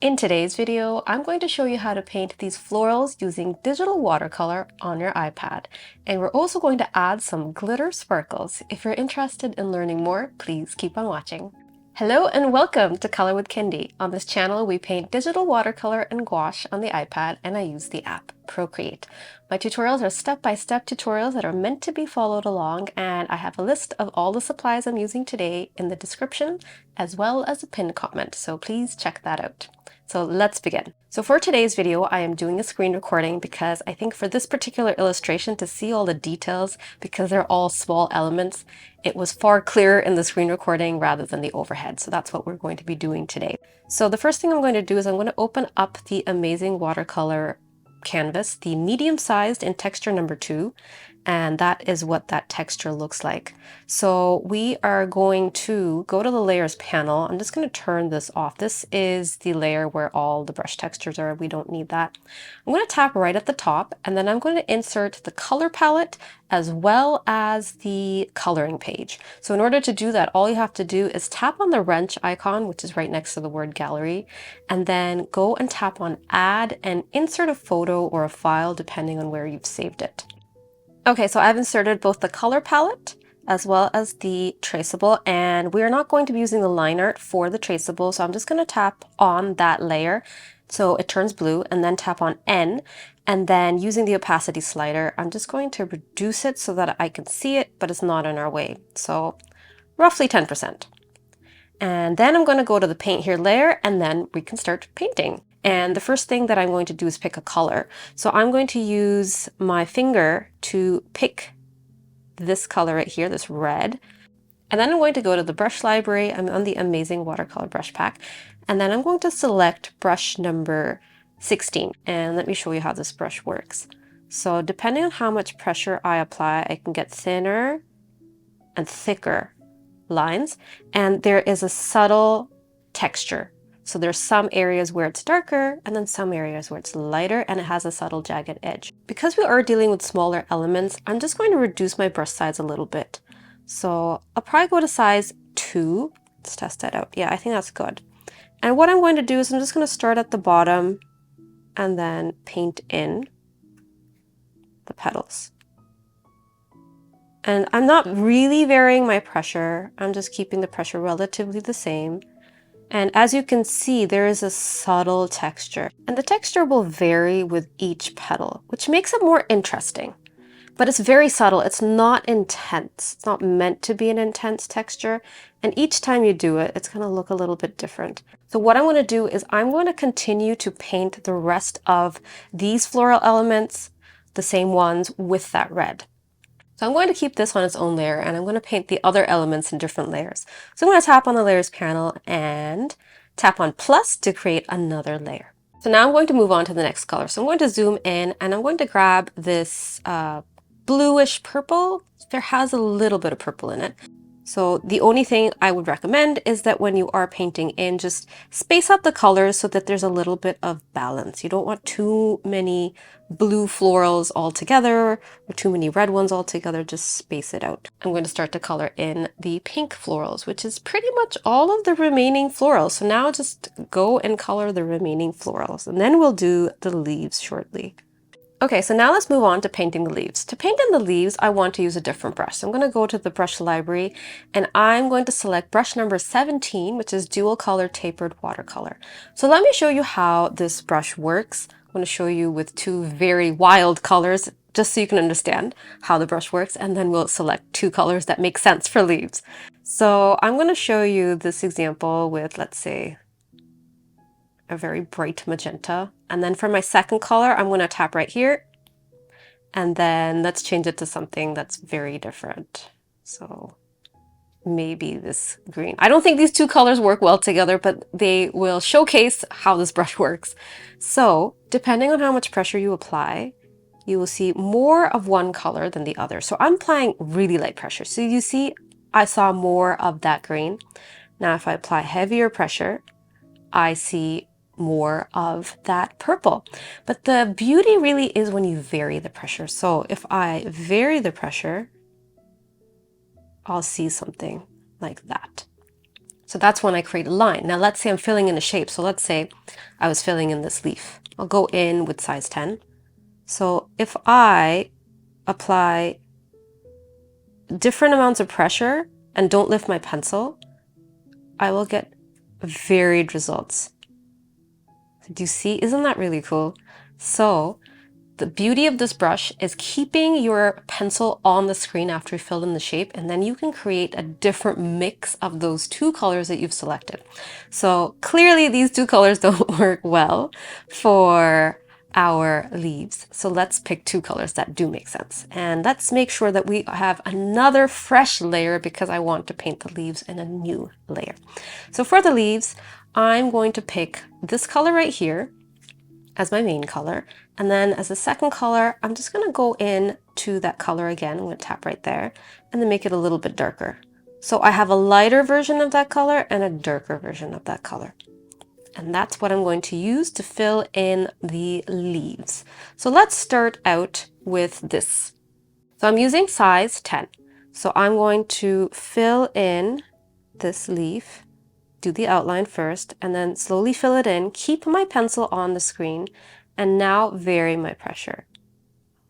In today's video, I'm going to show you how to paint these florals using digital watercolor on your iPad. And we're also going to add some glitter sparkles. If you're interested in learning more, please keep on watching. Hello and welcome to Color with Kendi. On this channel, we paint digital watercolor and gouache on the iPad, and I use the app Procreate. My tutorials are step-by-step tutorials that are meant to be followed along, and I have a list of all the supplies I'm using today in the description, as well as a pinned comment, so please check that out. So let's begin. So for today's video, I am doing a screen recording because I think for this particular illustration, to see all the details, because they're all small elements, it was far clearer in the screen recording rather than the overhead. So that's what we're going to be doing today. So the first thing I'm going to do is I'm going to open up the Amazing Watercolor canvas, the medium sized in texture number 2. And that is what that texture looks like. So we are going to go to the layers panel. I'm just going to turn this off. This is the layer where all the brush textures are. We don't need that. I'm going to tap right at the top, and then I'm going to insert the color palette as well as the coloring page. So in order to do that, all you have to do is tap on the wrench icon, which is right next to the word gallery, and then go and tap on add and insert a photo or a file depending on where you've saved it. Okay, so I've inserted both the color palette as well as the traceable, and we're not going to be using the line art for the traceable, so I'm just going to tap on that layer so it turns blue, and then tap on N, and then using the opacity slider, I'm just going to reduce it so that I can see it, but it's not in our way. So roughly 10%. And then I'm going to go to the paint here layer, and then we can start painting. And the first thing that I'm going to do is pick a color. So I'm going to use my finger to pick this color right here, this red. And then I'm going to go to the brush library. I'm on the Amazing Watercolor brush pack. And then I'm going to select brush number 16. And let me show you how this brush works. So depending on how much pressure I apply, I can get thinner and thicker lines. And there is a subtle texture. So there's some areas where it's darker and then some areas where it's lighter and it has a subtle jagged edge. Because we are dealing with smaller elements, I'm just going to reduce my brush size a little bit. So I'll probably go to size 2. Let's test that out. Yeah, I think that's good. And what I'm going to do is I'm just going to start at the bottom and then paint in the petals. And I'm not really varying my pressure. I'm just keeping the pressure relatively the same. And as you can see, there is a subtle texture, and the texture will vary with each petal, which makes it more interesting. But it's very subtle. It's not intense. It's not meant to be an intense texture. And each time you do it, it's going to look a little bit different. So what I'm going to do is I'm going to continue to paint the rest of these floral elements, the same ones, with that red. So I'm going to keep this on its own layer, and I'm going to paint the other elements in different layers. So I'm going to tap on the layers panel and tap on plus to create another layer. So now I'm going to move on to the next color. So I'm going to zoom in and I'm going to grab this bluish purple. There has a little bit of purple in it. So the only thing I would recommend is that when you are painting in, just space out the colors so that there's a little bit of balance. You don't want too many blue florals all together or too many red ones all together. Just space it out. I'm going to start to color in the pink florals, which is pretty much all of the remaining florals. So now just go and color the remaining florals, and then we'll do the leaves shortly. Okay, so now let's move on to painting the leaves. To paint in the leaves, I want to use a different brush. So I'm going to go to the brush library and I'm going to select brush number 17, which is dual color tapered watercolor. So let me show you how this brush works. I'm going to show you with 2 very wild colors, just so you can understand how the brush works, and then we'll select 2 colors that make sense for leaves. So I'm going to show you this example with, let's say, a very bright magenta. And then for my second color, I'm going to tap right here. And then let's change it to something that's very different. So maybe this green. I don't think these 2 colors work well together, but they will showcase how this brush works. So depending on how much pressure you apply, you will see more of one color than the other. So I'm applying really light pressure. So you see, I saw more of that green. Now, if I apply heavier pressure, I see more of that purple. But the beauty really is when you vary the pressure. So if I vary the pressure, I'll see something like that. So that's when I create a line. Now let's say I'm filling in a shape. So let's say I was filling in this leaf. I'll go in with size 10. So if I apply different amounts of pressure and don't lift my pencil, I will get varied results. Do you see? Isn't that really cool? So the beauty of this brush is keeping your pencil on the screen after you fill in the shape, and then you can create a different mix of those two colors that you've selected. So clearly these two colors don't work well for our leaves. So let's pick two colors that do make sense. And let's make sure that we have another fresh layer because I want to paint the leaves in a new layer. So for the leaves, I'm going to pick this color right here as my main color. And then as a second color, I'm just gonna go in to that color again. I'm gonna tap right there and then make it a little bit darker. So I have a lighter version of that color and a darker version of that color. And that's what I'm going to use to fill in the leaves. So let's start out with this. So I'm using size 10. So I'm going to fill in this leaf, do the outline first, and then slowly fill it in, keep my pencil on the screen, and now vary my pressure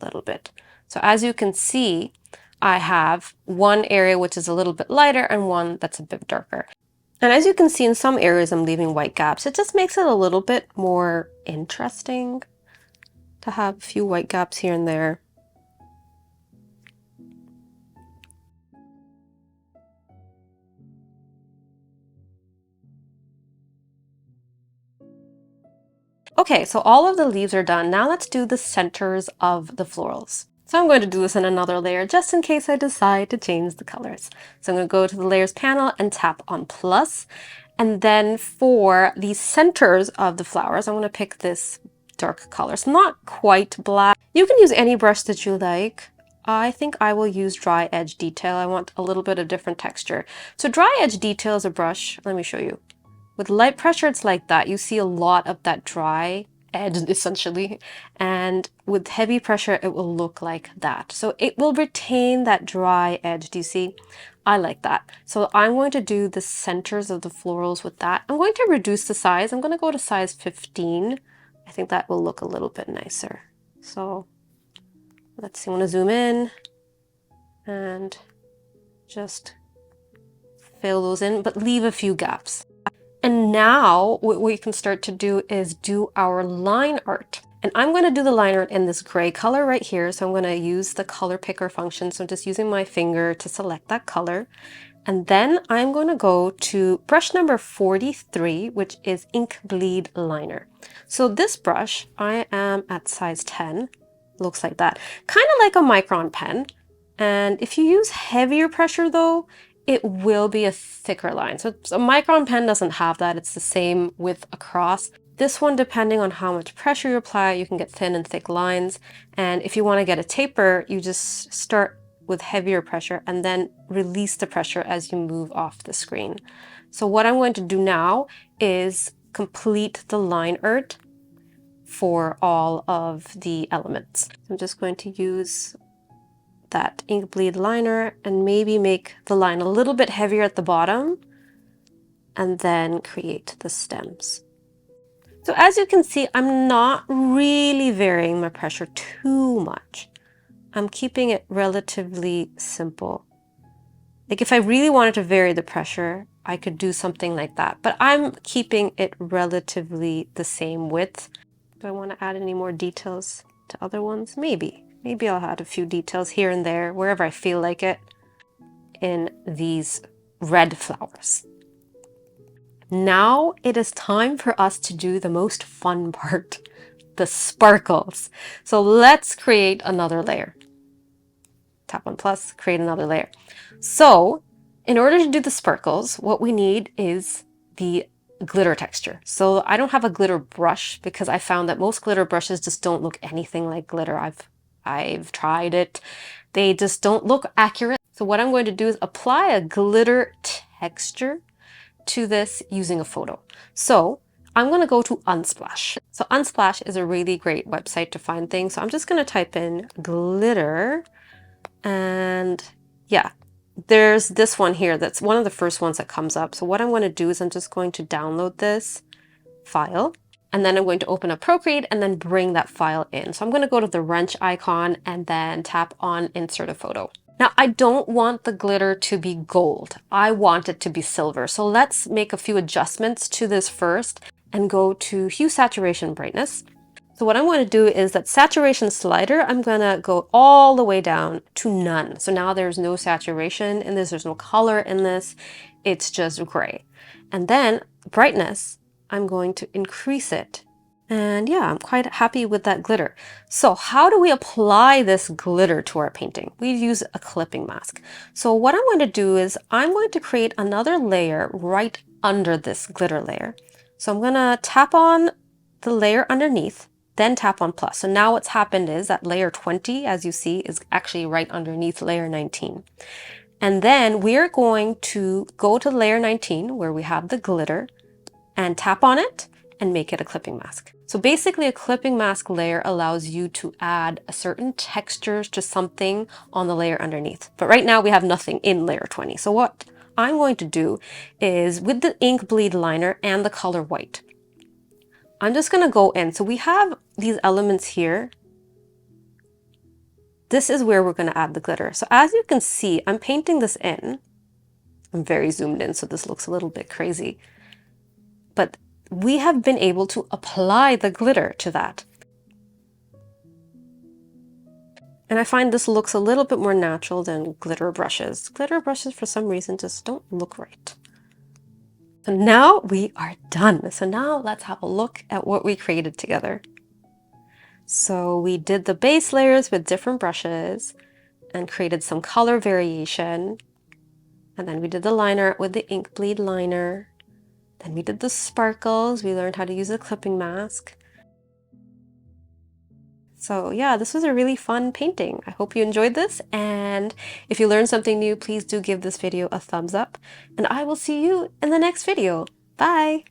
a little bit. So as you can see, I have one area which is a little bit lighter and one that's a bit darker. And as you can see, in some areas I'm leaving white gaps. It just makes it a little bit more interesting to have a few white gaps here and there. Okay, so all of the leaves are done. Now let's do the centers of the florals. So I'm going to do this in another layer just in case I decide to change the colors. So I'm going to go to the layers panel and tap on plus. And then for the centers of the flowers, I'm going to pick this dark color. It's not quite black. You can use any brush that you like. I think I will use dry edge detail. I want a little bit of different texture. So dry edge detail is a brush. Let me show you. With light pressure, it's like that. You see a lot of that dry edge essentially. And with heavy pressure, it will look like that. So it will retain that dry edge. Do you see? I like that. So I'm going to do the centers of the florals with that. I'm going to reduce the size. I'm going to go to size 15. I think that will look a little bit nicer. So let's see, I want to zoom in and just fill those in, but leave a few gaps. And now what we can start to do is do our line art. And I'm going to do the line art in this gray color right here. So I'm going to use the color picker function. So I'm just using my finger to select that color. And then I'm going to go to brush number 43, which is Ink Bleed Liner. So this brush, I am at size 10. Looks like that. Kind of like a micron pen. And if you use heavier pressure though, it will be a thicker line. So a micron pen doesn't have that. It's the same width across. This one, depending on how much pressure you apply, you can get thin and thick lines. And if you want to get a taper, you just start with heavier pressure and then release the pressure as you move off the screen. So what I'm going to do now is complete the line art for all of the elements. I'm just going to use that ink bleed liner and maybe make the line a little bit heavier at the bottom and then create the stems. So as you can see, I'm not really varying my pressure too much. I'm keeping it relatively simple. Like if I really wanted to vary the pressure, I could do something like that, but I'm keeping it relatively the same width. Do I want to add any more details to other ones? Maybe. Maybe I'll add a few details here and there, wherever I feel like it, in these red flowers. Now it is time for us to do the most fun part, the sparkles. So let's create another layer. Tap on plus, create another layer. So in order to do the sparkles, what we need is the glitter texture. So I don't have a glitter brush because I found that most glitter brushes just don't look anything like glitter. I've tried it. They just don't look accurate. So what I'm going to do is apply a glitter texture to this using a photo. So I'm going to go to Unsplash. So Unsplash is a really great website to find things. So I'm just going to type in glitter and yeah, there's this one here that's one of the first ones that comes up. So what I'm going to do is I'm just going to download this file, and then I'm going to open up Procreate and then bring that file in. So I'm going to go to the wrench icon and then tap on Insert a Photo. Now I don't want the glitter to be gold. I want it to be silver. So let's make a few adjustments to this first and go to Hue, Saturation, Brightness. So what I'm going to do is that saturation slider, I'm going to go all the way down to none. So now there's no saturation in this, there's no color in this, it's just gray. And then brightness, I'm going to increase it. And yeah, I'm quite happy with that glitter. So how do we apply this glitter to our painting? We use a clipping mask. So what I'm going to do is I'm going to create another layer right under this glitter layer. So I'm going to tap on the layer underneath, then tap on plus. So now what's happened is that layer 20, as you see, is actually right underneath layer 19. And then we're going to go to layer 19 where we have the glitter and tap on it and make it a clipping mask. So basically a clipping mask layer allows you to add a certain textures to something on the layer underneath. But right now we have nothing in layer 20. So what I'm going to do is with the ink bleed liner and the color white, I'm just going to go in. So we have these elements here. This is where we're going to add the glitter. So as you can see, I'm painting this in. I'm very zoomed in, so this looks a little bit crazy. But we have been able to apply the glitter to that. And I find this looks a little bit more natural than glitter brushes. Glitter brushes, for some reason, just don't look right. So now we are done. So now let's have a look at what we created together. So we did the base layers with different brushes and created some color variation. And then we did the liner with the ink bleed liner. Then we did the sparkles. We learned how to use a clipping mask. So yeah, this was a really fun painting. I hope you enjoyed this. And if you learned something new, please do give this video a thumbs up. And I will see you in the next video. Bye!